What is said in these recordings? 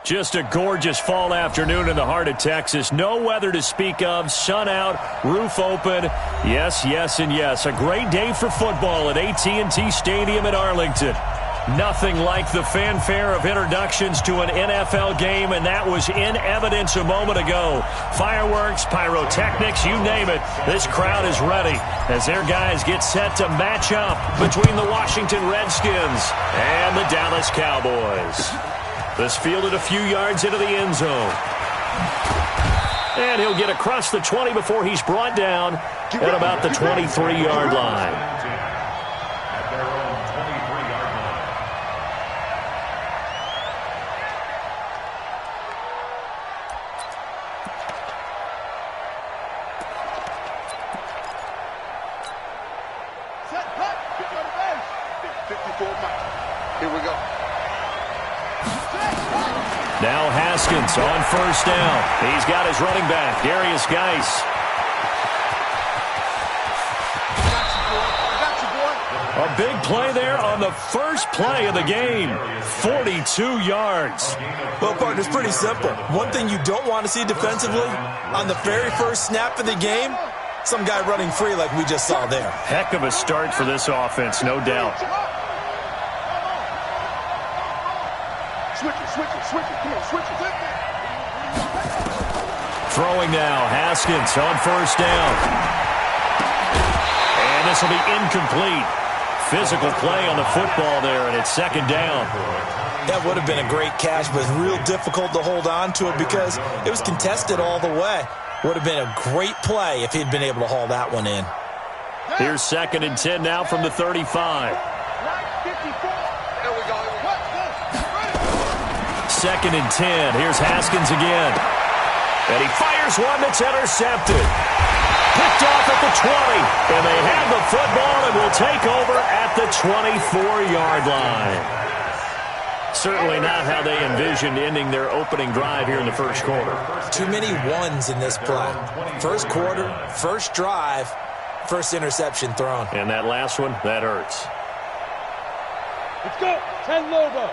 Just a gorgeous fall afternoon in the heart of Texas. No weather to speak of. Sun out, roof open. Yes, yes, and yes. A great day for football at AT&T Stadium in Arlington. Nothing like the fanfare of introductions to an NFL game, and that was in evidence a moment ago. Fireworks, pyrotechnics, you name it. This crowd is ready as their guys get set to match up between the Washington Redskins and the Dallas Cowboys. This fielded a few yards into the end zone. And he'll get across the 20 before he's brought down at about the 23-yard line. Here we go. Now Haskins on first down. He's got his running back, Darius Geis. A big play there on the first play of the game. 42 yards. Well, partner, it's pretty simple. One thing you don't want to see defensively, on the very first snap of the game, some guy running free like we just saw there. Heck of a start for this offense, no doubt. Switch it. Come on, switch it. Throwing now, Haskins on first down. And this will be incomplete. Physical play on the football there, and it's second down. That would have been a great catch, but real difficult to hold on to it because it was contested all the way. Would have been a great play if he'd been able to haul that one in. Here's second and 10 now from the 35. Second and 10. Here's Haskins again. And he fires one that's intercepted. Picked off at the 20. And they have the football and will take over at the 24-yard line. Certainly not how they envisioned ending their opening drive here in the first quarter. Too many ones in this play. First quarter, first drive, first interception thrown. And that last one, that hurts. Let's go. 10 Lobo.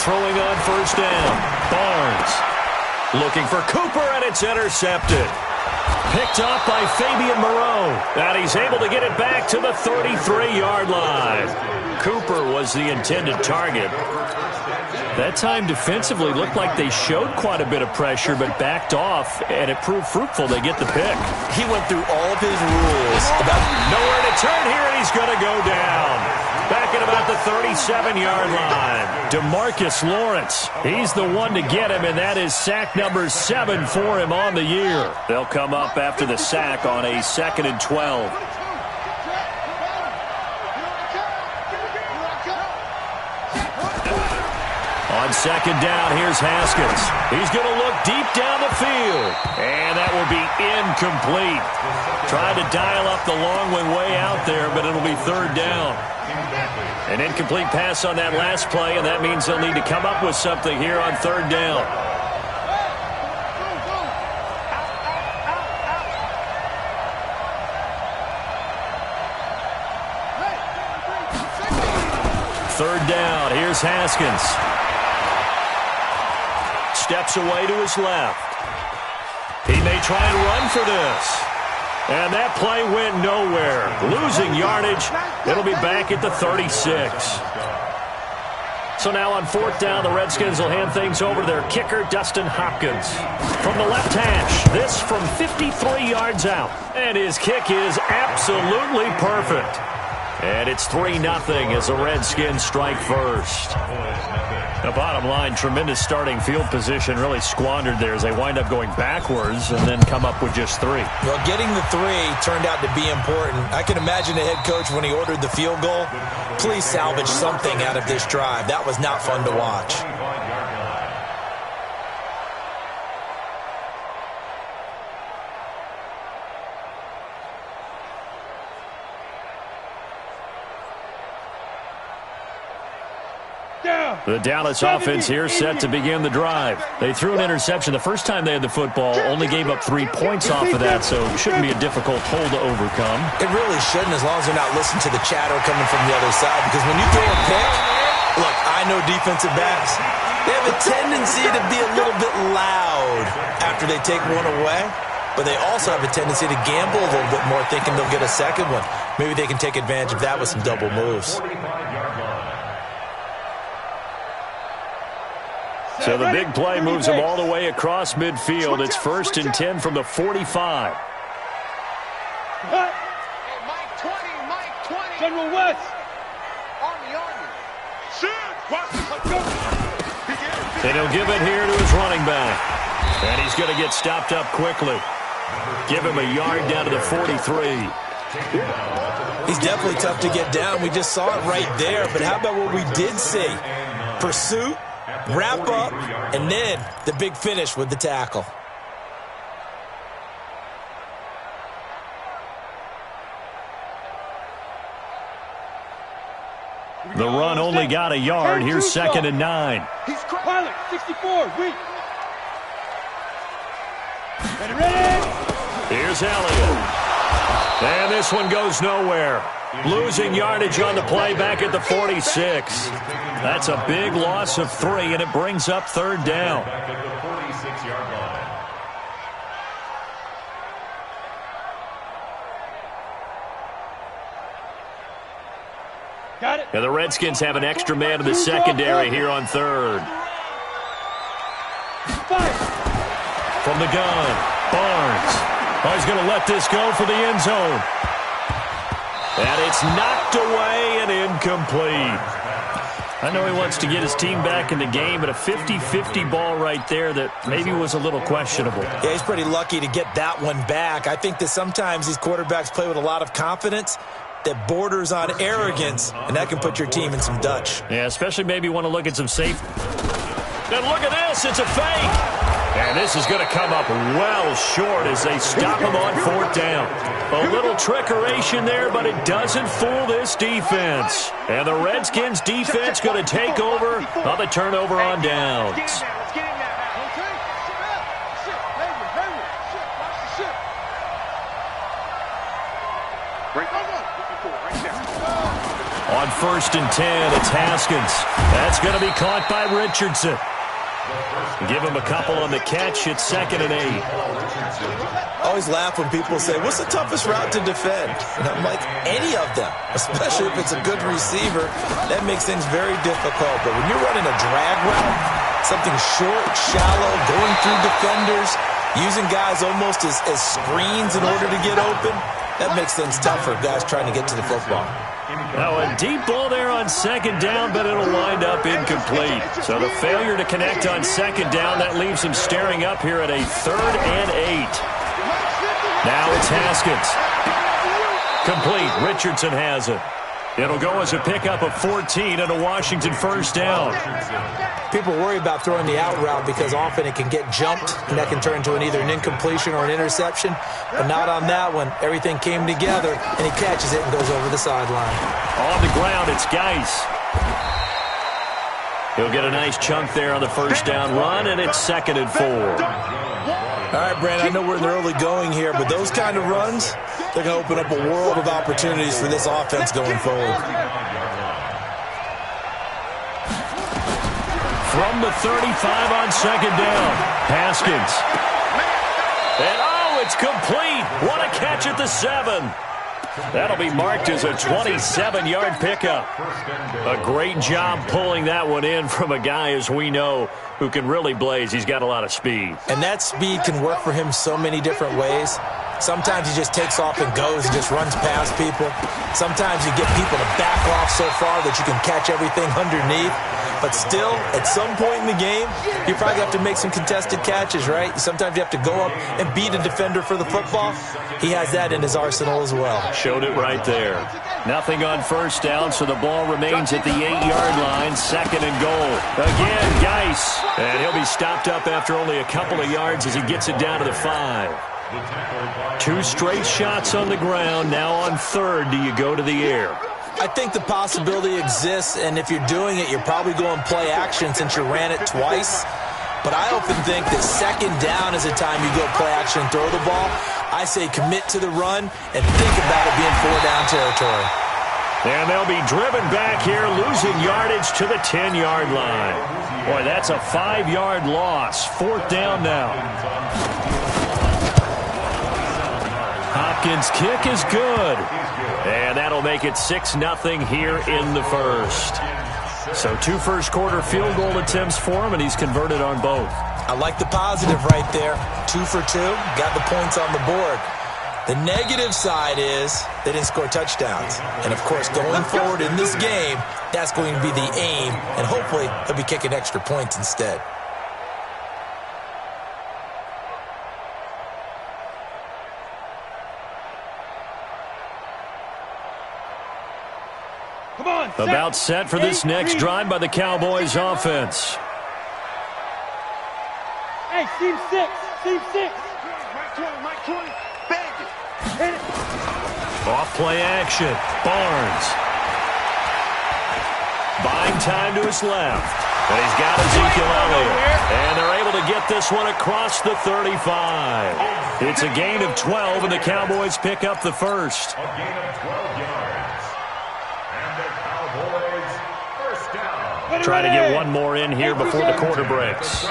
Throwing on first down. Barnes looking for Cooper, and it's intercepted. Picked off by Fabian Moreau. And he's able to get it back to the 33-yard line. Cooper was the intended target. That time defensively looked like they showed quite a bit of pressure but backed off, and it proved fruitful. They get the pick. He went through all of his rules. Nowhere to turn here, and he's going to go down. Back at about the 37-yard line. DeMarcus Lawrence. He's the one to get him, and that is sack number 7 for him on the year. They'll come up after the sack on a 2nd and 12. On second down, here's Haskins. He's going to look deep down the field. And that will be incomplete. Tried to dial up the long one way out there, but it'll be third down. An incomplete pass on that last play, and that means they'll need to come up with something here on third down. Third down, here's Haskins. Steps away to his left. He may try and run for this. And that play went nowhere. Losing yardage. It'll be back at the 36. So now on fourth down, the Redskins will hand things over to their kicker, Dustin Hopkins. From the left hash, this from 53 yards out. And his kick is absolutely perfect. And it's 3-0 as the Redskins strike first. The bottom line, tremendous starting field position, really squandered there as they wind up going backwards and then come up with just 3. Well, getting the 3 turned out to be important. I can imagine the head coach when he ordered the field goal. Please salvage something out of this drive. That was not fun to watch. Down. The Dallas offense here set to begin the drive. They threw an interception the first time they had the football, only gave up 3 points off of that, so it shouldn't be a difficult hole to overcome. It really shouldn't, as long as they're not listening to the chatter coming from the other side, because when you throw a pick, look, I know defensive backs, they have a tendency to be a little bit loud after they take one away, but they also have a tendency to gamble a little bit more, thinking they'll get a second one. Maybe they can take advantage of that with some double moves. So the big play moves them all the way across midfield. It's 1st and 10 from the 45. Mike 20, Mike 20. General West. Army. And he'll give it here to his running back. And he's going to get stopped up quickly. Give him a yard down to the 43. He's definitely tough to get down. We just saw it right there. But how about what we did see? Pursuit, wrap up, and then the big finish with the tackle. The run only got a yard. Here's 2nd and 9. He's Pilot, 64, weak. Ready. Here's Elliott. And this one goes nowhere. Losing yardage on the play back at the 46. That's a big loss of 3, and it brings up 3rd down. Got it. And the Redskins have an extra man in the secondary here on 3rd. From the gun, Barnes. Oh, he's going to let this go for the end zone. And it's knocked away and incomplete. I know he wants to get his team back in the game, but a 50-50 ball right there that maybe was a little questionable. Yeah, he's pretty lucky to get that one back. I think that sometimes these quarterbacks play with a lot of confidence that borders on arrogance, and that can put your team in some Dutch. Yeah, especially maybe want to look at some safety. And look at this, it's a fake. And this is going to come up well short as they stop him on 4th down. A little trickeration there, but it doesn't fool this defense. And the Redskins defense going to take over on the turnover on downs. On 1st and 10, it's Haskins. That's going to be caught by Richardson. Give him a couple on the catch. It's 2nd and 8. I always laugh when people say, what's the toughest route to defend? And I'm like, any of them, especially if it's a good receiver. That makes things very difficult. But when you're running a drag route, something short, shallow, going through defenders, using guys almost as screens in order to get open, that makes things tough for guys trying to get to the football. Now a deep ball there on 2nd down, but it'll wind up incomplete. So the failure to connect on 2nd down, that leaves him staring up here at a 3rd and 8. Now it's Haskins. Complete. Richardson has it. It'll go as a pickup of 14 and a Washington 1st down. People worry about throwing the out route because often it can get jumped, and that can turn into either an incompletion or an interception. But not on that one. Everything came together, and he catches it and goes over the sideline. On the ground, it's Geis. He'll get a nice chunk there on the 1st down run, and it's 2nd and 4. All right, Brandon, I know we're in the early going here, but those kind of runs, they're going to open up a world of opportunities for this offense going forward. From the 35 on 2nd down, Haskins. And oh, it's complete. What a catch at the 7. That'll be marked as a 27-yard pickup. A great job pulling that one in from a guy, as we know, who can really blaze. He's got a lot of speed. And that speed can work for him so many different ways. Sometimes he just takes off and goes and just runs past people. Sometimes you get people to back off so far that you can catch everything underneath. But still, at some point in the game, you probably have to make some contested catches, right? Sometimes you have to go up and beat a defender for the football. He has that in his arsenal as well. Showed it right there. Nothing on 1st down, so the ball remains at the 8-yard line. 2nd and goal. Again, Geis. And he'll be stopped up after only a couple of yards as he gets it down to the 5. 2 straight shots on the ground. Now on 3rd, do you go to the air? I think the possibility exists, and if you're doing it, you're probably going play action since you ran it twice. But I often think that second down is a time you go play action and throw the ball. I say commit to the run and think about it being 4-down territory. And they'll be driven back here, losing yardage to the 10-yard line. Boy, that's a 5-yard loss. 4th down now. Hopkins' kick is good. And that'll make it 6-0 here in the first. So 2 first-quarter field goal attempts for him, and he's converted on both. I like the positive right there. 2 for 2, got the points on the board. The negative side is they didn't score touchdowns. And, of course, going forward in this game, that's going to be the aim, and hopefully they'll be kicking extra points instead. Come on, About set for this next drive by the Cowboys offense. Hey, team 6. Mike 20. Bang it. Hit it. Off play action. Barnes. Buying time to his left. And he's got Ezekiel Elliott. And they're able to get this one across the 35. It's a gain of 12, and the Cowboys pick up the first. A gain of 12 yards. And the Cowboys first down. Try to get one more in here before the quarter breaks.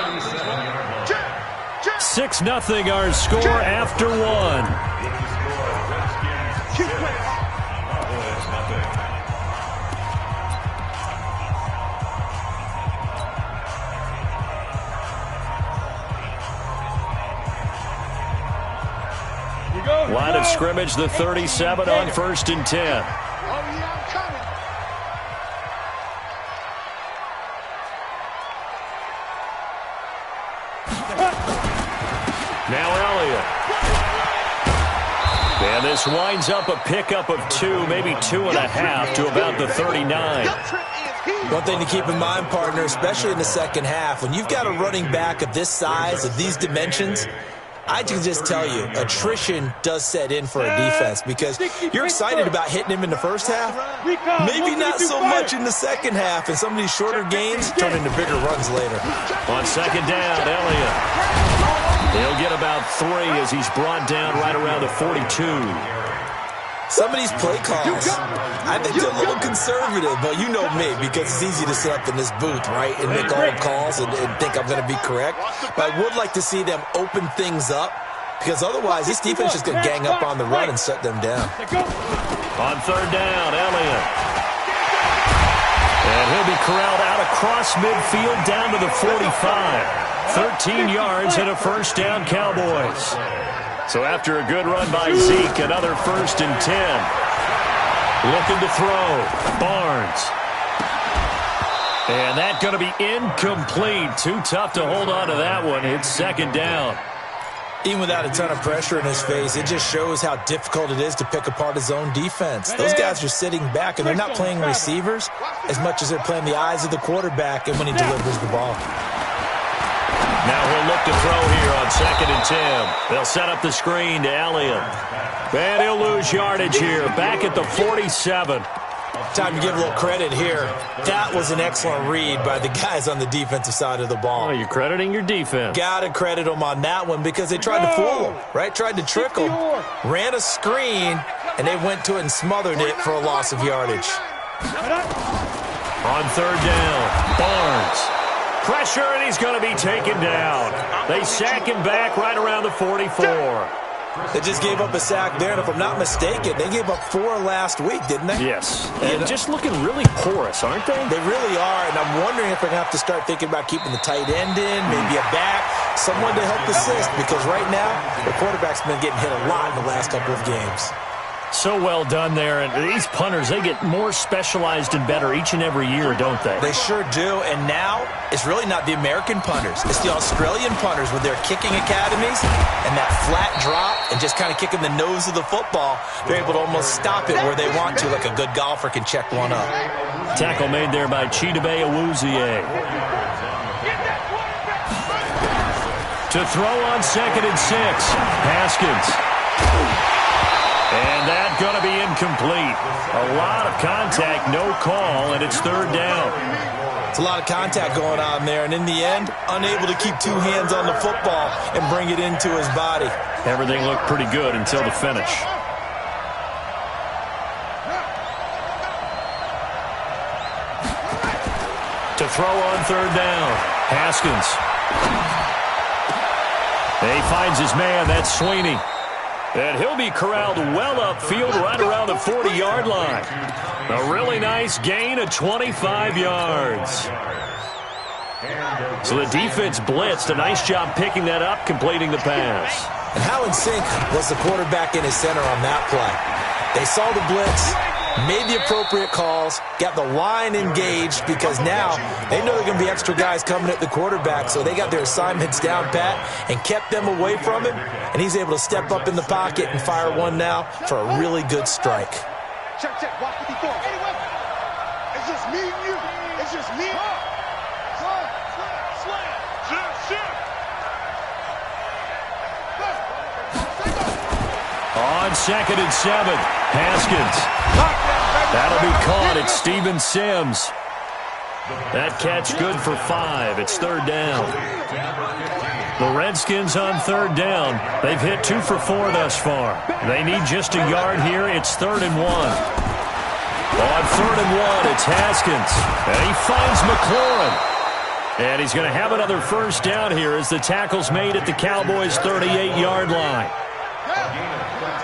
6-0 our score after one. Line of scrimmage, the 37 on 1st and 10. Now Elliott. And this winds up a pickup of 2, maybe 2.5 to about the 39. One thing to keep in mind, partner, especially in the second half, when you've got a running back of this size, of these dimensions, I can just tell you, attrition does set in for a defense because you're excited about hitting him in the first half. Maybe not so much in the second half, and some of these shorter gains turn into bigger runs later. On 2nd down, Elliott. He'll get about 3 as he's brought down right around the 42. Some of these play calls, I think they're a little conservative, but you know me, because it's easy to sit up in this booth, right, and make all the calls and think I'm going to be correct. But I would like to see them open things up, because otherwise this defense is going to gang up on the run and shut them down. On 3rd down, Elliott. And he'll be corralled out across midfield down to the 45. 13 yards and a first down, Cowboys. So after a good run by Zeke, another 1st and 10. Looking to throw. Barnes. And that's going to be incomplete. Too tough to hold on to that one. It's 2nd down. Even without a ton of pressure in his face, it just shows how difficult it is to pick apart his own defense. Those guys are sitting back, and they're not playing receivers as much as they're playing the eyes of the quarterback and when he delivers the ball. Now he'll look to throw here on 2nd and 10. They'll set up the screen to Elliott. And he'll lose yardage here, back at the 47. Time to give a little credit here. That was an excellent read by the guys on the defensive side of the ball. Oh, you're crediting your defense. Got to credit them on that one because they tried to fool them, right? Tried to trick them, ran a screen, and they went to it and smothered it for a loss of yardage. On 3rd down, Barnes. Pressure, and he's going to be taken down. They sack him back right around the 44. They just gave up a sack there, and if I'm not mistaken, they gave up 4 last week, didn't they? Yes. And just looking really porous, aren't they? They really are, and I'm wondering if they're going to have to start thinking about keeping the tight end in, maybe a back, someone to help assist, because right now, the quarterback's been getting hit a lot in the last couple of games. So well done there. And these punters, they get more specialized and better each and every year, don't they? They sure do. And now it's really not the American punters. It's the Australian punters with their kicking academies and that flat drop and just kind of kicking the nose of the football. They're able to almost stop it where they want to, like a good golfer can check one up. Tackle made there by Chidobe Awuzie. To throw on 2nd and 6. Haskins. And that's going to be incomplete. A lot of contact, no call, and it's third down. It's a lot of contact going on there, and in the end, unable to keep two hands on the football and bring it into his body. Everything looked pretty good until the finish. To throw on third down, Haskins. He finds his man, that's Sweeney. And he'll be corralled well upfield right around the 40-yard line. A really nice gain of 25 yards. So the defense blitzed. A nice job picking that up, completing the pass. And how in sync was the quarterback in his center on that play? They saw the blitz, made the appropriate calls, got the line engaged because now they know there are going to be extra guys coming at the quarterback, so they got their assignments down pat and kept them away from him, and he's able to step up in the pocket and fire one now for a really good strike. Check, check, watch 54. Anyway, it's just me and you. It's just me. Slam, slam, slam. On 2nd and 7, Haskins. That'll be caught. It's Steven Sims. That catch good for 5. It's third down. The Redskins on third down. They've hit 2 for 4 thus far. They need just a yard here. It's 3rd and 1. On 3rd and 1, it's Haskins. And he finds McLaurin. And he's going to have another first down here as the tackle's made at the Cowboys' 38-yard line.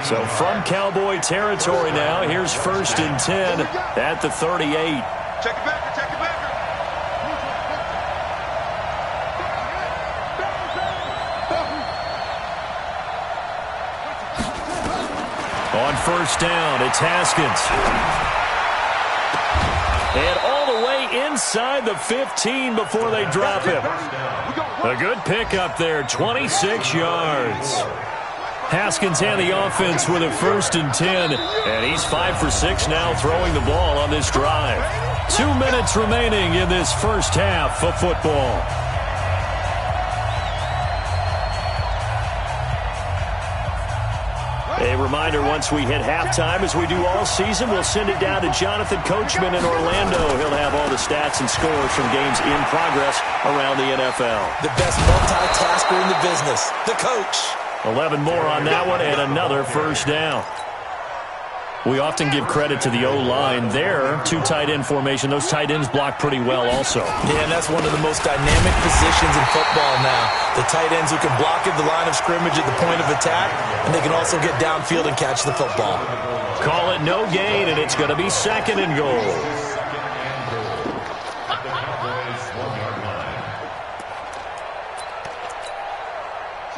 So from Cowboy territory now, here's 1st and 10 at the 38. Check it back, check it back. On first down, it's Haskins. And all the way inside the 15 before they drop him. A good pickup there, 26 yards. Haskins and the offense with a 1st and 10. And he's 5 for 6 now throwing the ball on this drive. 2 minutes remaining in this first half of football. A reminder, once we hit halftime, as we do all season, we'll send it down to Jonathan Coachman in Orlando. He'll have all the stats and scores from games in progress around the NFL. The best multitasker in the business, the coach. 11 more on that one and another first down. We often give credit to the O-line there. 2 tight end formation. Those tight ends block pretty well also. Yeah, and that's one of the most dynamic positions in football now. The tight ends who can block at the line of scrimmage at the point of attack, and they can also get downfield and catch the football. Call it no gain, and it's going to be 2nd and goal.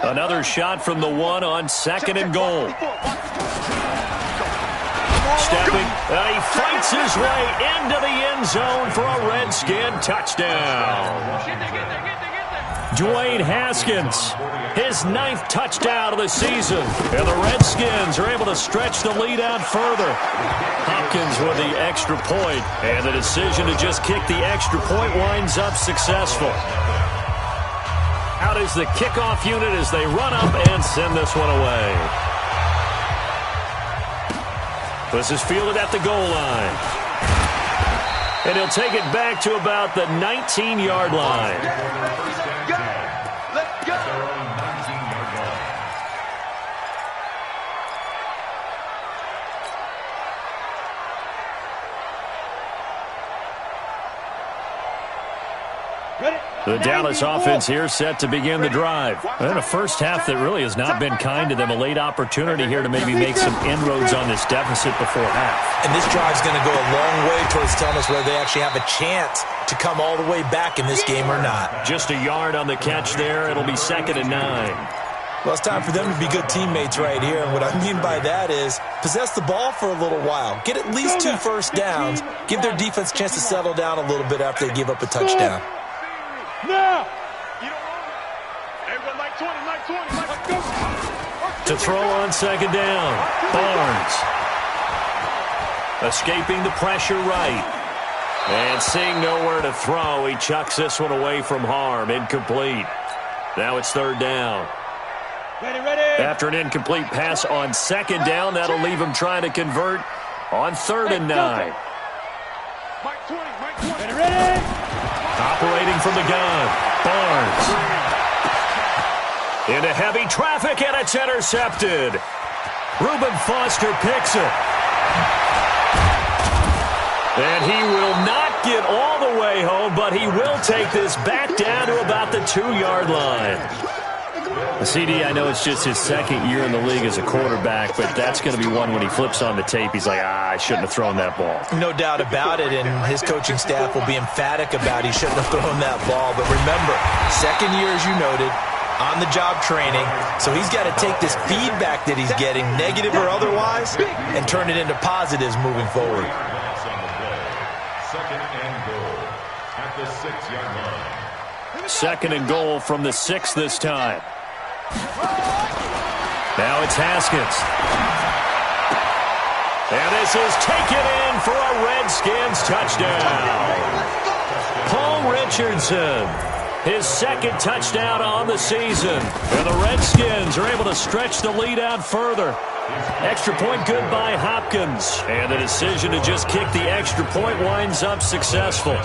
Another shot from the 1 on 2nd and goal. Stepping, he fights his way into the end zone for a Redskin touchdown. Dwayne Haskins, his 9th touchdown of the season. And the Redskins are able to stretch the lead out further. Hopkins with the extra point, and the decision to just kick the extra point winds up successful. Out is the kickoff unit as they run up and send this one away. This is fielded at the goal line. And he'll take it back to about the 19-yard line. Let's go. The Dallas offense here set to begin the drive. And a first half that really has not been kind to them. A late opportunity here to maybe make some inroads on this deficit before half. And this drive's going to go a long way towards telling us whether they actually have a chance to come all the way back in this game or not. Just a yard on the catch there. It'll be 2nd and 9. Well, it's time for them to be good teammates right here. And what I mean by that is possess the ball for a little while. Get at least 2 first downs. Give their defense a chance to settle down a little bit after they give up a touchdown. Now. To throw on 2nd down, Barnes. Escaping the pressure right. And seeing nowhere to throw, he chucks this one away from harm. Incomplete. Now it's 3rd down. After an incomplete pass on second down, that'll leave him trying to convert on 3rd and 9. Operating from the gun, Barnes. Into heavy traffic, and it's intercepted. Reuben Foster picks it. And he will not get all the way home, but he will take this back down to about the 2-yard line. CD, I know it's just his 2nd year in the league as a quarterback, but that's going to be one when he flips on the tape, he's like, I shouldn't have thrown that ball. No doubt about it, and his coaching staff will be emphatic about he shouldn't have thrown that ball. But remember, 2nd year, as you noted, on-the-job training, so he's got to take this feedback that he's getting, negative or otherwise, and turn it into positives moving forward. 2nd and goal at the 6-yard line. 2nd and goal from the 6 this time. Now it's Haskins. And this is taken in for a Redskins touchdown. Paul Richardson, his 2nd touchdown on the season. And the Redskins are able to stretch the lead out further. Extra point good by Hopkins. And the decision to just kick the extra point winds up successful.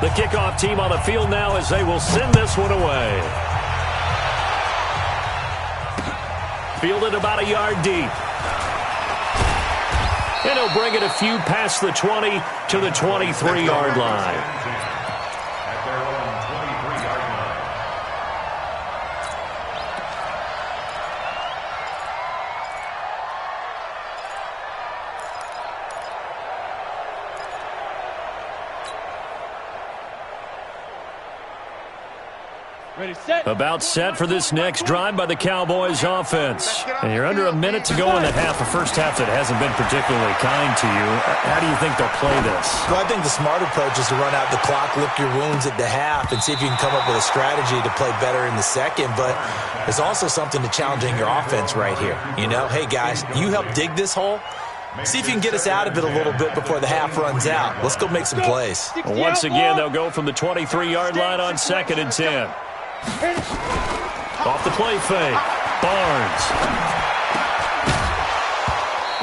The kickoff team on the field now as they will send this one away. Fielded about a yard deep. And he'll bring it a few past the 20 to the 23-yard line. At their own 23-yard line. About set for this next drive by the Cowboys offense. And you're under a minute to go in the half, a first half that hasn't been particularly kind to you. How do you think they'll play this? Well, I think the smart approach is to run out the clock, lick your wounds at the half, and see if you can come up with a strategy to play better in the second. But there's also something to challenging your offense right here. You know, hey, guys, you help dig this hole. See if you can get us out of it a little bit before the half runs out. Let's go make some plays. Once again, they'll go from the 23-yard line on 2nd and 10. Off the play fake, Barnes.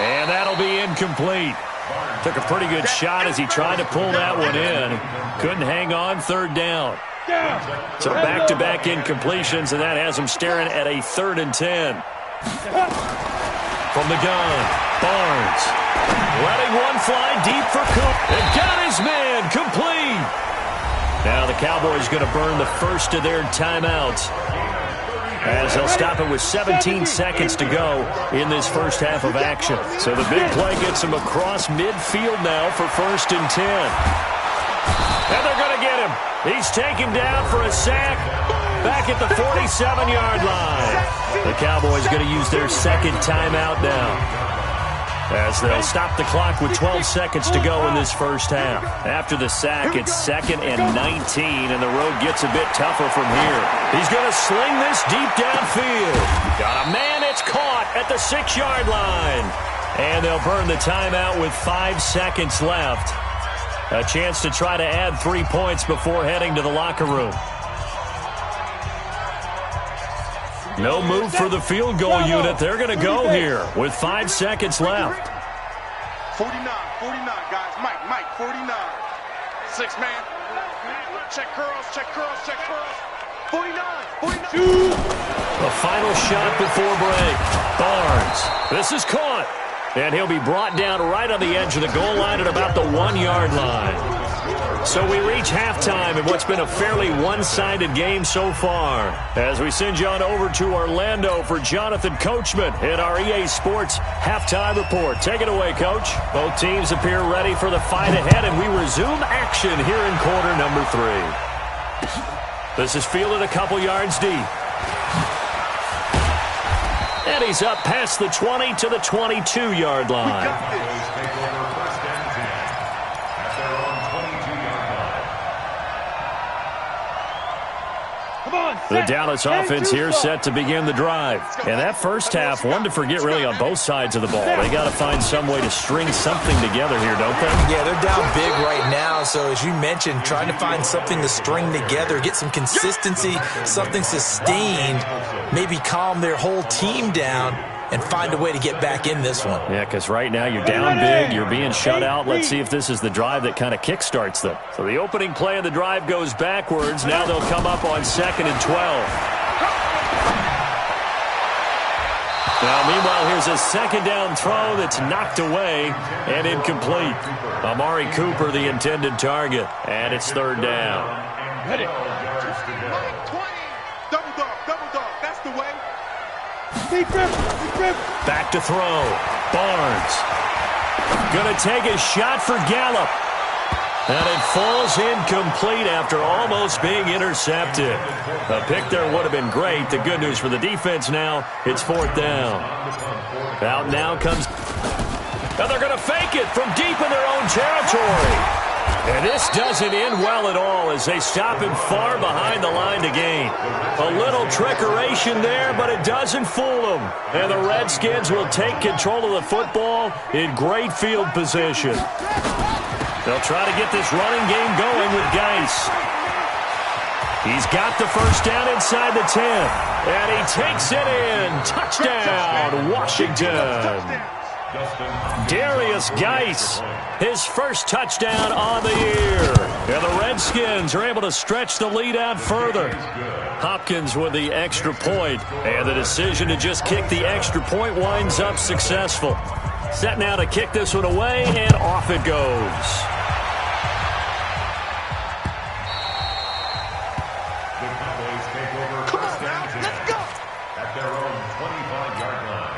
And that'll be incomplete. Took a pretty good shot as he tried to pull that one in. Couldn't hang on 3rd down. So back-to-back incompletions, and that has him staring at a 3rd and 10. From the gun, Barnes. Letting one fly deep for Cook. And got his man complete. Now the Cowboys going to burn the first of their timeouts as they'll stop it with 17 seconds to go in this first half of action. So the big play gets him across midfield now for 1st and 10. And they're going to get him. He's taken down for a sack back at the 47-yard line. The Cowboys going to use their 2nd timeout now, as they'll stop the clock with 12 seconds to go in this first half. After the sack, it's 2nd and 19, and the road gets a bit tougher from here. He's going to sling this deep downfield. Got a man, it's caught at the 6-yard line. And they'll burn the timeout with 5 seconds left. A chance to try to add 3 points before heading to the locker room. No move for the field goal unit. They're going to go here with 5 seconds left. 49, guys. Mike, 49. 6 man. Check curls. 49. The final shot before break. Barnes. This is caught. And he'll be brought down right on the edge of the goal line at about the 1-yard line. So we reach halftime in what's been a fairly one-sided game so far, as we send you on over to Orlando for Jonathan Coachman in our EA Sports Halftime Report. Take it away, Coach. Both teams appear ready for the fight ahead, and we resume action here in quarter number 3. This is fielded a couple yards deep. And he's up past the 20 to the 22-yard line. The Dallas offense here set to begin the drive. And that first half, one to forget really on both sides of the ball. They got to find some way to string something together here, don't they? Yeah, they're down big right now. So as you mentioned, trying to find something to string together, get some consistency, something sustained, maybe calm their whole team down and find a way to get back in this one. Yeah, because right now you're down big, you're being shut out. Let's see if this is the drive that kind of kickstarts them. So the opening play of the drive goes backwards. Now they'll come up on 2nd and 12. Now, meanwhile, here's a second down throw that's knocked away and incomplete. Amari Cooper, the intended target, and it's 3rd down. Ready. 20. Double dog. That's the way. Back to throw. Barnes. Gonna take a shot for Gallup. And it falls incomplete after almost being intercepted. A pick there would have been great. The good news for the defense now, it's 4th down. Out now comes... Now they're going to fake it from deep in their own territory. And this doesn't end well at all as they stop him far behind the line to gain. A little trickeration there, but it doesn't fool them. And the Redskins will take control of the football in great field position. They'll try to get this running game going with Geis. He's got the first down inside the 10. And he takes it in. Touchdown, Washington. Darius Geis, his first touchdown on the year. And the Redskins are able to stretch the lead out further. Hopkins with the extra point, and the decision to just kick the extra point winds up successful. Set now to kick this one away, and off it goes. The Cowboys take over first down. Let's go! At their own 25-yard line.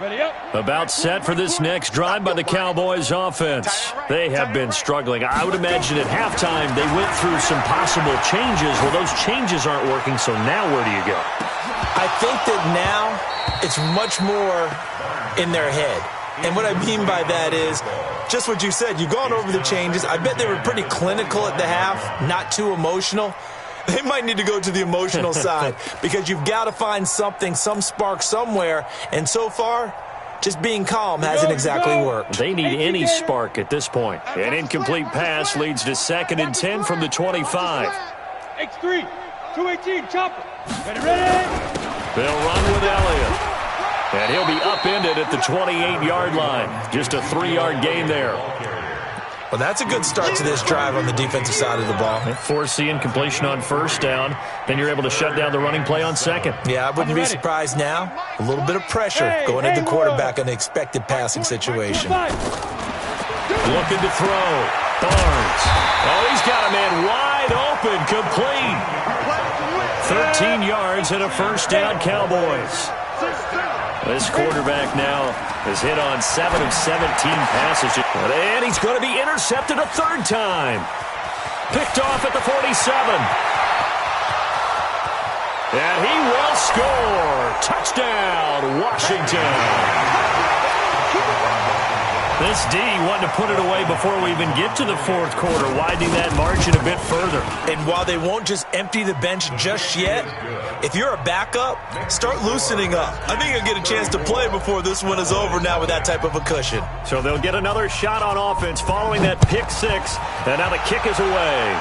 Ready up. About set for this next drive by the Cowboys offense. They have been struggling. I would imagine at halftime they went through some possible changes. Well, those changes aren't working, so now where do you go? I think that now it's much more in their head. And what I mean by that is just what you said. You've gone over the changes. I bet they were pretty clinical at the half, not too emotional. They might need to go to the emotional side because you've got to find something, some spark somewhere. And so far, just being calm hasn't exactly worked. They need any spark at this point. An incomplete pass leads to 2nd and 10 from the 25. X3, 218, chopper. Ready. They'll run with Elliott. And he'll be upended at the 28-yard line. Just a 3-yard gain there. Well, that's a good start to this drive on the defensive side of the ball. Force the incompletion on 1st down. Then you're able to shut down the running play on 2nd. Yeah, I wouldn't be surprised now. A little bit of pressure going into the quarterback in an expected passing situation. Looking to throw. Barnes. Oh, he's got a man wide open, complete. 13 yards and a first down, Cowboys. This quarterback now has hit on 7 of 17 passes. And he's going to be intercepted a 3rd time. Picked off at the 47. And he will score. Touchdown, Washington. This D wanted to put it away before we even get to the 4th quarter, widening that margin a bit further. And while they won't just empty the bench just yet, if you're a backup, start loosening up. I think you'll get a chance to play before this one is over now with that type of a cushion. So they'll get another shot on offense following that pick 6, and now the kick is away.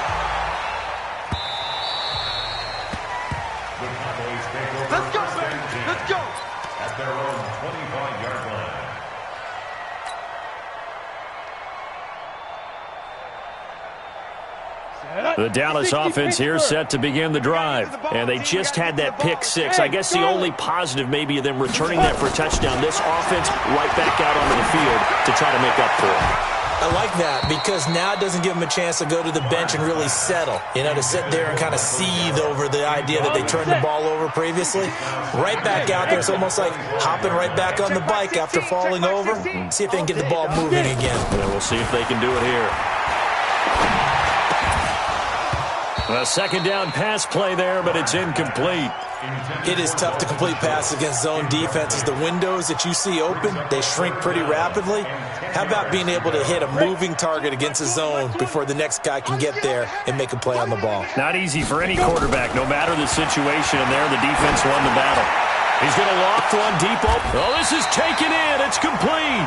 Let's go, baby. Let's go. At their own 25-yard line. The Dallas offense here set to begin the drive. And they just had that pick 6. I guess the only positive maybe of them returning that for a touchdown. This offense right back out onto the field to try to make up for it. I like that because now it doesn't give them a chance to go to the bench and really settle. You know, to sit there and kind of seethe over the idea that they turned the ball over previously. Right back out there. It's almost like hopping right back on the bike after falling over. See if they can get the ball moving again. And we'll see if they can do it here. A 2nd down pass play there, but it's incomplete. It is tough to complete passes against zone defenses. The windows that you see open, they shrink pretty rapidly. How about being able to hit a moving target against a zone before the next guy can get there and make a play on the ball? Not easy for any quarterback, no matter the situation, and there the defense won the battle. He's going to loft one deep open. Oh, this is taken in. It's complete.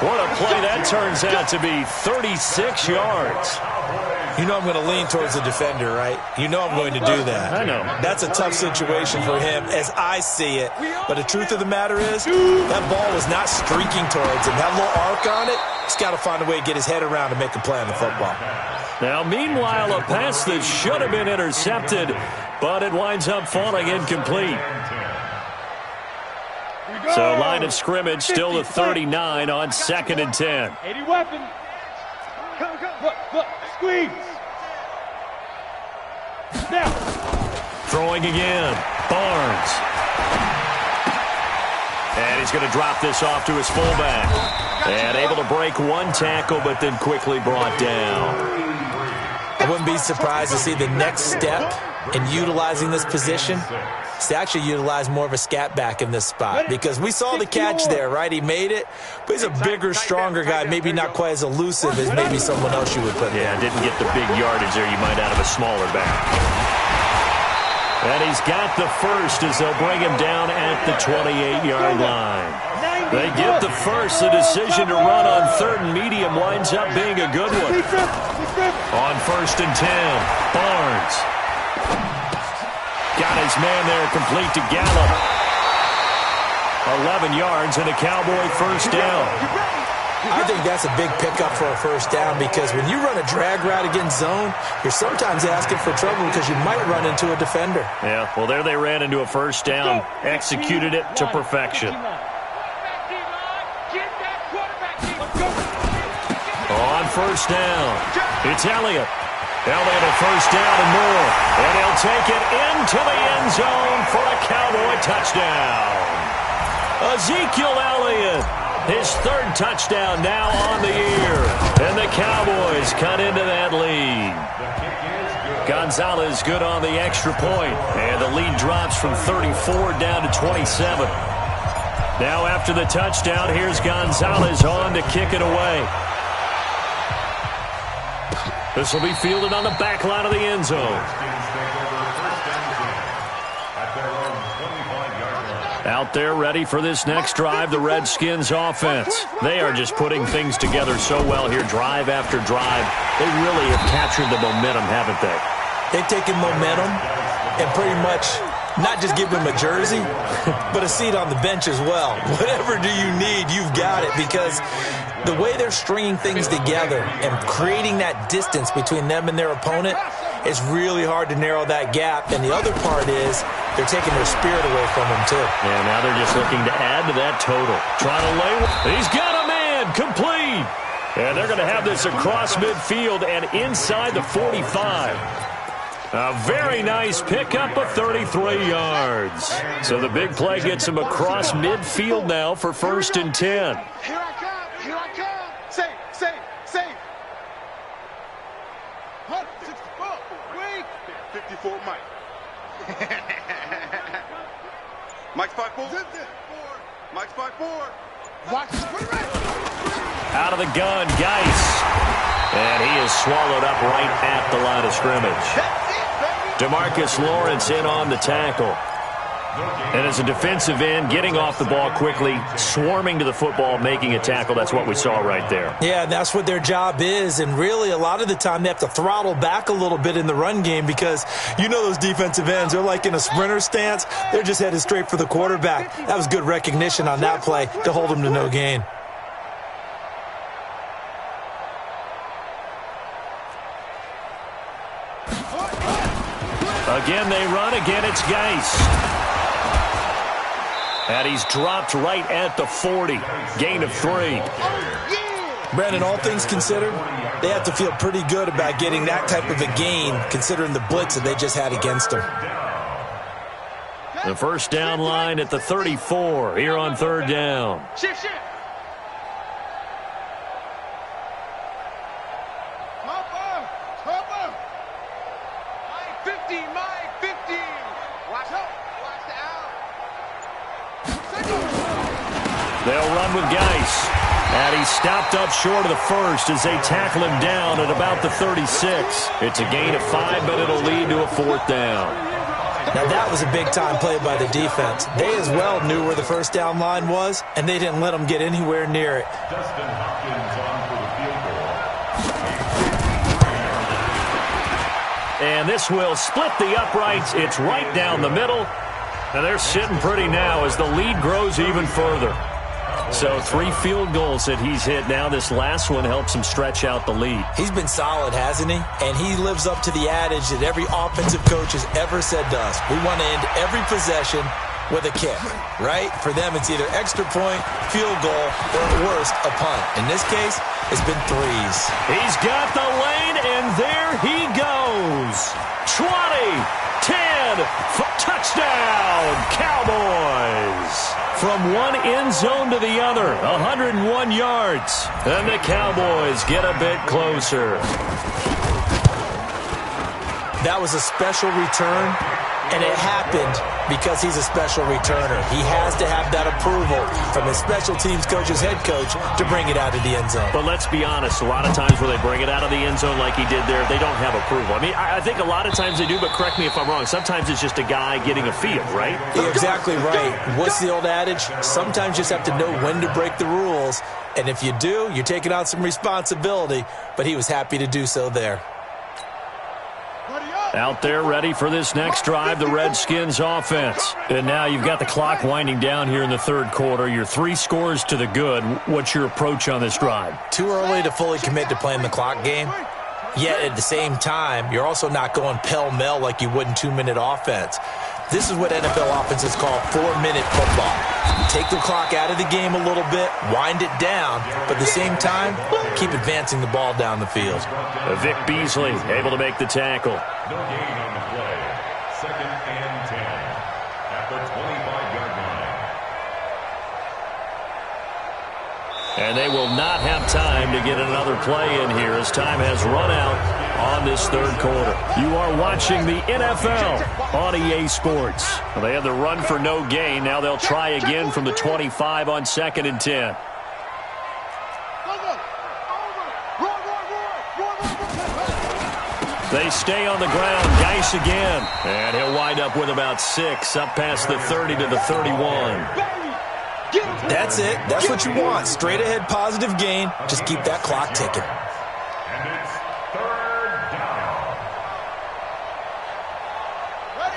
What a play that turns out to be, 36 yards. You know I'm going to lean towards the defender, right? You know I'm going to do that. I know. That's a tough situation for him as I see it. But the truth of the matter is, that ball was not streaking towards him. That little arc on it, he's got to find a way to get his head around and make a play on the football. Now, meanwhile, a pass that should have been intercepted, but it winds up falling incomplete. So line of scrimmage still to 39 on 2nd and 10. 80 weapon. Come. Look. Squeeze. Now. Throwing again. Barnes. And he's going to drop this off to his fullback. And able to break one tackle, but then quickly brought down. I wouldn't be surprised to see the next step in utilizing this position is to actually utilize more of a scat back in this spot, because we saw the catch there, right? He made it, but he's a bigger, stronger guy, maybe not quite as elusive as maybe someone else you would put there. Yeah, didn't get the big yardage there you might out of a smaller back. And he's got the first as they'll bring him down at the 28-yard line. They get the first. The decision to run on 3rd and medium winds up being a good one. On 1st and 10, Barnes. Got his man there, complete to Gallup. 11 yards and a Cowboy first down. I think that's a big pickup for a first down, because when you run a drag route against zone, you're sometimes asking for trouble because you might run into a defender. Yeah, well, there they ran into a first down, executed it to perfection. On first down, it's Elliott. Elliott a first down and more. And he'll take it into the end zone for a Cowboy touchdown. Ezekiel Elliott, his 3rd touchdown now on the year. And the Cowboys cut into that lead. Gonzalez good on the extra point. And the lead drops from 34 down to 27. Now after the touchdown, here's Gonzalez on to kick it away. This will be fielded on the back line of the end zone. Out there ready for this next drive, the Redskins offense. They are just putting things together so well here, drive after drive. They really have captured the momentum, haven't they? They've taken momentum and pretty much not just give them a jersey, but a seat on the bench as well. Whatever do you need, you've got it, because the way they're stringing things together and creating that distance between them and their opponent, it's really hard to narrow that gap. And the other part is they're taking their spirit away from them, too. Yeah, now they're just looking to add to that total. Trying to lay one. He's got a man, complete. And they're going to have this across midfield and inside the 45. A very nice pickup of 33 yards. So the big play gets him across midfield now for 1st and 10. Here I come. Safe. 164. Wait. 54, Mike. Mike's 5'4". Mike's 5'4". Watch. Out of the gun, Geis. And he is swallowed up right at the line of scrimmage. DeMarcus Lawrence in on the tackle. And as a defensive end, getting off the ball quickly, swarming to the football, making a tackle. That's what we saw right there. Yeah, that's what their job is. And really, a lot of the time, they have to throttle back a little bit in the run game, because you know those defensive ends, they're like in a sprinter stance. They're just headed straight for the quarterback. That was good recognition on that play to hold them to no gain. Again, they run. Again, it's Geis. And he's dropped right at the 40. Gain of 3. Brandon, all things considered, they have to feel pretty good about getting that type of a gain, considering the blitz that they just had against them. The first down line at the 34 here on 3rd down. Shift. Cover. My 50. Watch out. They'll run with Geis. And he's stopped up short of the first as they tackle him down at about the 36. It's a gain of 5, but it'll lead to a 4th down. Now that was a big-time play by the defense. They as well knew where the first down line was, and they didn't let them get anywhere near it. Justin Hopkins on for the field goal. And this will split the uprights. It's right down the middle. And they're sitting pretty now as the lead grows even further. So 3 field goals that he's hit now. This last one helps him stretch out the lead. He's been solid, hasn't he? And he lives up to the adage that every offensive coach has ever said to us. We want to end every possession with a kick, right? For them, it's either extra point, field goal, or at worst, a punt. In this case, it's been 3s. He's got the lane, and there he goes. 20, 10, touchdown, Cowboys. From one end zone to the other, 101 yards. And the Cowboys get a bit closer. That was a special return, and it happened because he's a special returner. He has to have that approval from his special teams coach's head coach to bring it out of the end zone. But let's be honest, a lot of times when they bring it out of the end zone like he did there, they don't have approval. I mean, I think a lot of times they do, but correct me if I'm wrong. Sometimes it's just a guy getting a feel, right? You're exactly right. What's the old adage? Sometimes you just have to know when to break the rules, and if you do, you're taking on some responsibility, but he was happy to do so there. Out there ready for this next drive, the Redskins offense. And now you've got the clock winding down here in the third quarter. You're 3 scores to the good. What's your approach on this drive? Too early to fully commit to playing the clock game. Yet at the same time, you're also not going pell-mell like you would in 2-minute offense. This is what NFL offenses call 4-minute football. Take the clock out of the game a little bit, wind it down, but at the same time, keep advancing the ball down the field. Vic Beasley able to make the tackle. No gain on the play. 2nd and 10 at the 25-yard line. And they will not have time to get another play in here as time has run out on this third quarter. You are watching the NFL on EA Sports. Well, they had the run for no gain. Now they'll try again from the 25 on 2nd and 10. They stay on the ground. Geis again. And he'll wind up with about 6 up past the 30 to the 31. That's it. That's what you want. Straight ahead positive gain. Just keep that clock ticking. And it's 3rd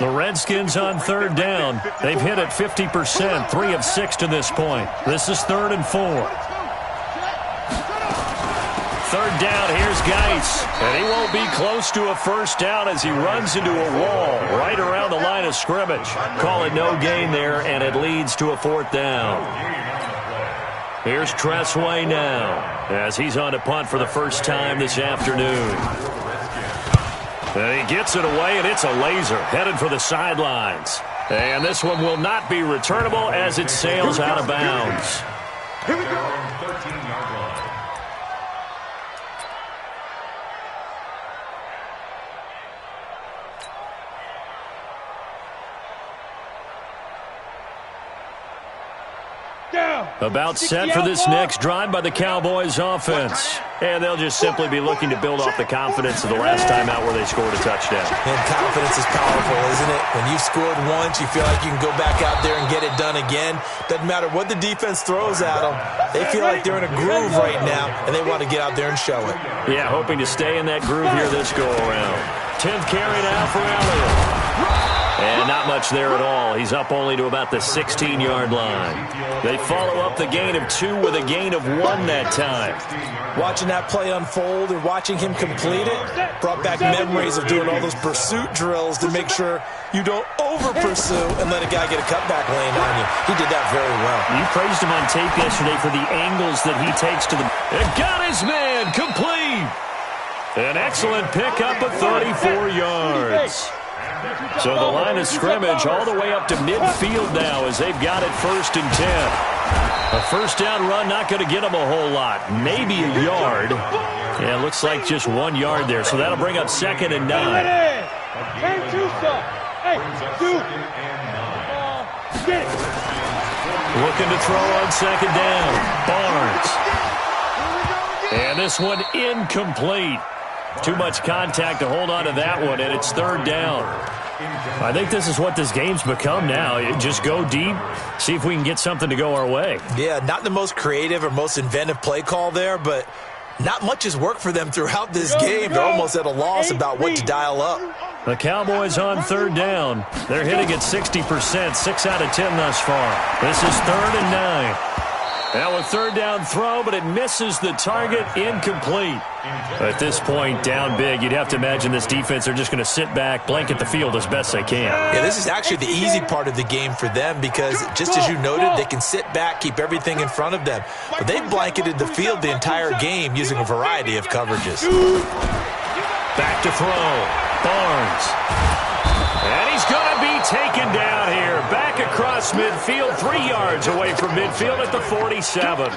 down. The Redskins on 3rd down. They've hit it 50%, 3 of 6 to this point. This is 3rd and 4. 3rd down, here's Geis. And he won't be close to a first down as he runs into a wall right around the line of scrimmage. Call it no gain there, and it leads to a 4th down. Here's Tressway now as he's on to punt for the first time this afternoon. And he gets it away, and it's a laser headed for the sidelines. And this one will not be returnable as it sails out of bounds. Here we go. 13-yard line. About set for this next drive by the Cowboys offense. And they'll just simply be looking to build off the confidence of the last time out where they scored a touchdown. And confidence is powerful, isn't it? When you've scored once, you feel like you can go back out there and get it done again. Doesn't matter what the defense throws at them. They feel like they're in a groove right now, and they want to get out there and show it. Yeah, hoping to stay in that groove here this go-around. 10th carry now for Elliott. And not much there at all. He's up only to about the 16-yard line. They follow up the gain of 2 with a gain of 1 that time. Watching that play unfold and watching him complete it brought back memories of doing all those pursuit drills to make sure you don't over-pursue and let a guy get a cutback lane on you. He did that very well. You praised him on tape yesterday for the angles that he takes to the... And got his man complete. An excellent pickup of 34 yards. So the line of scrimmage all the way up to midfield now as they've got it 1st and 10. A first down run not going to get them a whole lot. Maybe a yard. Yeah, it looks like just 1 yard there. So that'll bring up 2nd and 9. Looking to throw on second down. Barnes. And this one incomplete. Too much contact to hold on to that one, and it's third down. I think this is what this game's become now. Just go deep, see if we can get something to go our way. Yeah, not the most creative or most inventive play call there, but not much has worked for them throughout this game. They're almost at a loss about what to dial up. The Cowboys on third down. They're hitting at 60%, 6 out of 10 thus far. This is 3rd and 9. Now a third down throw, but it misses the target, incomplete. At this point, down big, you'd have to imagine this defense are just going to sit back, blanket the field as best they can. Yeah, this is actually the easy part of the game for them because, just as you noted, they can sit back, keep everything in front of them. But they've blanketed the field the entire game using a variety of coverages. Back to throw. Barnes. And he's going to be taken down here. Back across midfield, 3 yards away from midfield at the 47.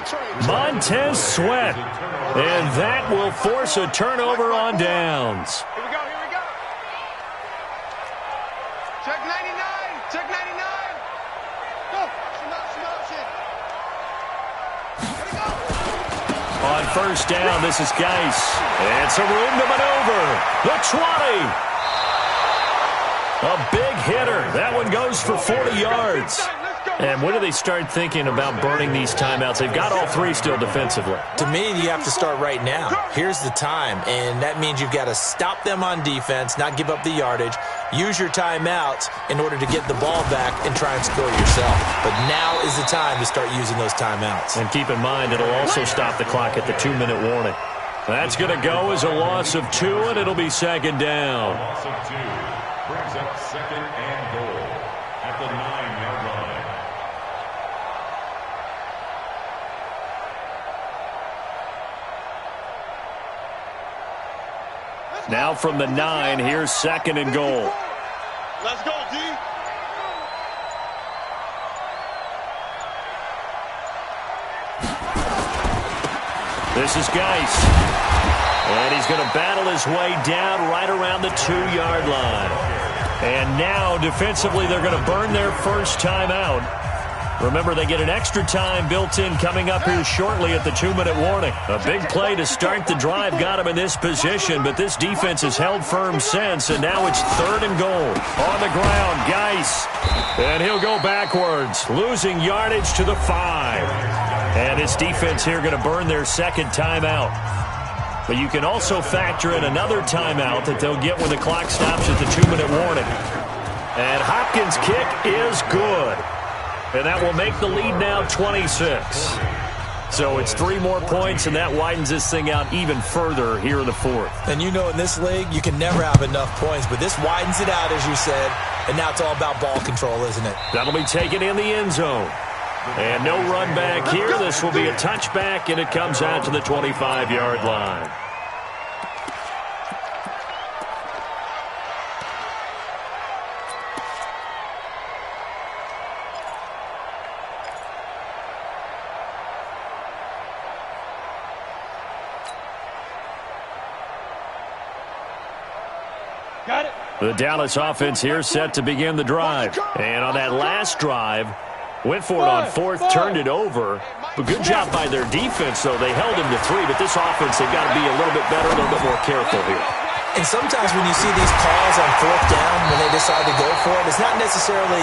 Montez Sweat. And that will force a turnover on downs. Here we go, here we go. Check 99, check 99. Go, motion. Here we go. On first down, this is Geis. And some room to maneuver. The 20. A big hitter. That one goes for 40 yards. And when do they start thinking about burning these timeouts? They've got all 3 still defensively. To me, you have to start right now. Here's the time, and that means you've got to stop them on defense, not give up the yardage, use your timeouts in order to get the ball back and try and score yourself. But now is the time to start using those timeouts. And keep in mind, it'll also stop the clock at the 2-minute warning. That's going to go as a loss of 2, and it'll be second down. Loss of 2 brings up second and goal at the 9-yard line. Now from the 9, here's second and goal. Let's go, D. This is Geis. And he's going to battle his way down right around the 2-yard line. And now, defensively, they're going to burn their first timeout. Remember, they get an extra time built in coming up here shortly at the 2-minute warning. A big play to start the drive got him in this position, but this defense has held firm since, and now it's third and goal. On the ground, Geis. And he'll go backwards, losing yardage to the 5. And his defense here going to burn their second timeout. But you can also factor in another timeout that they'll get when the clock stops at the 2-minute warning. And Hopkins' kick is good. And that will make the lead now 26. So it's 3 more points, and that widens this thing out even further here in the 4th. And you know in this league, you can never have enough points, but this widens it out, as you said, and now it's all about ball control, isn't it? That'll be taken in the end zone. And no run back here. This will be a touchback, and it comes out to the 25-yard line. Got it. The Dallas offense here set to begin the drive. And on that last drive, went for it on 4th, turned it over. But good job by their defense, though. They held him to 3, but this offense, they've got to be a little bit better, a little bit more careful here. And sometimes when you see these calls on 4th down, when they decide to go for it, it's not necessarily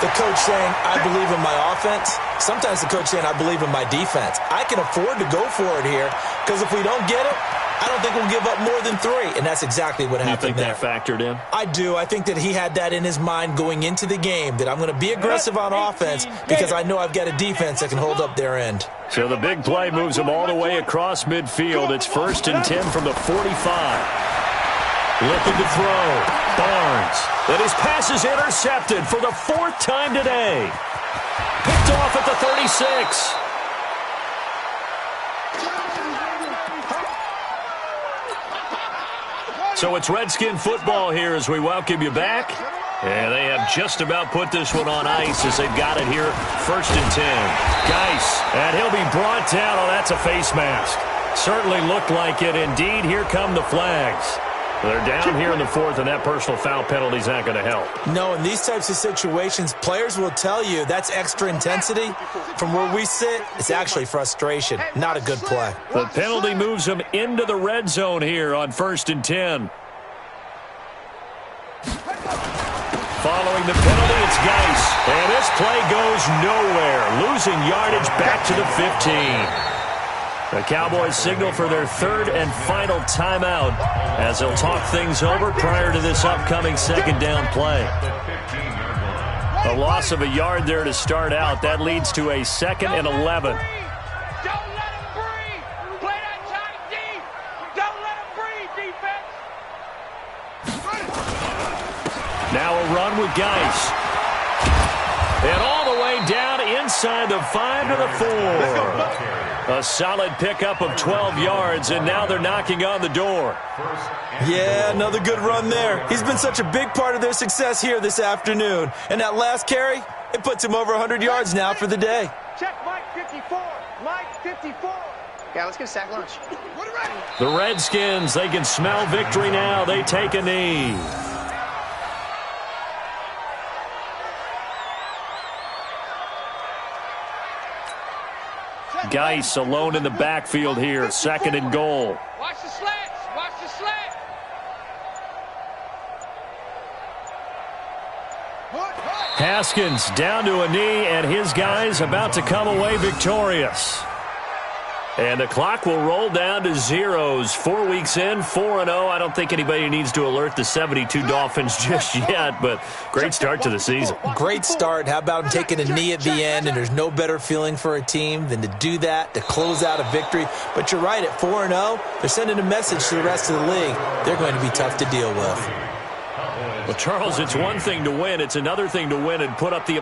the coach saying, I believe in my offense. Sometimes the coach saying, I believe in my defense. I can afford to go for it here, because if we don't get it, I don't think we'll give up more than 3, and that's exactly what happened there. You think that factored in? I do. I think that he had that in his mind going into the game, that I'm going to be aggressive on offense because I know I've got a defense that can hold up their end. So the big play moves them all the way across midfield. It's 1st and 10 from the 45. Looking to throw. Barnes. And his pass is intercepted for the 4th time today. Picked off at the 36. So it's Redskin football here as we welcome you back. And they have just about put this one on ice as they've got it here. 1st and 10. Geis. And he'll be brought down. Oh, that's a face mask. Certainly looked like it. Indeed, here come the flags. They're down here in the fourth, and that personal foul penalty is not going to help. No, in these types of situations, players will tell you that's extra intensity. From where we sit, it's actually frustration. Not a good play. The penalty moves them into the red zone here on 1st and 10. Following the penalty, it's Geis. And this play goes nowhere. Losing yardage back to the 15. The Cowboys signal for their third and final timeout as they'll talk things over prior to this upcoming second down play. A loss of a yard there to start out. That leads to a 2nd and 11. Don't let him breathe. Play that tight deep. Don't let him breathe, defense. Now a run with Geis. And all the way down inside the 5 to the 4. A solid pickup of 12 yards, and now they're knocking on the door. Yeah, another good run there. He's been such a big part of their success here this afternoon. And that last carry, it puts him over 100 yards now for the day. Check Mike 54. Mike 54. Yeah, let's get a sack lunch. The Redskins, they can smell victory now. They take a knee. Geis alone in the backfield here, 2nd and goal. Watch the slants. Watch the slant. Haskins down to a knee, and his guys about to come away victorious. And the clock will roll down to zeros. 4 weeks in, 4-0. I don't think anybody needs to alert the 72 Dolphins just yet, but great start to the season. Great start. How about him taking a knee at the end? And there's no better feeling for a team than to do that, to close out a victory. But you're right, at 4-0, they're sending a message to the rest of the league. They're going to be tough to deal with. Well, Charles, it's one thing to win. It's another thing to win and put up the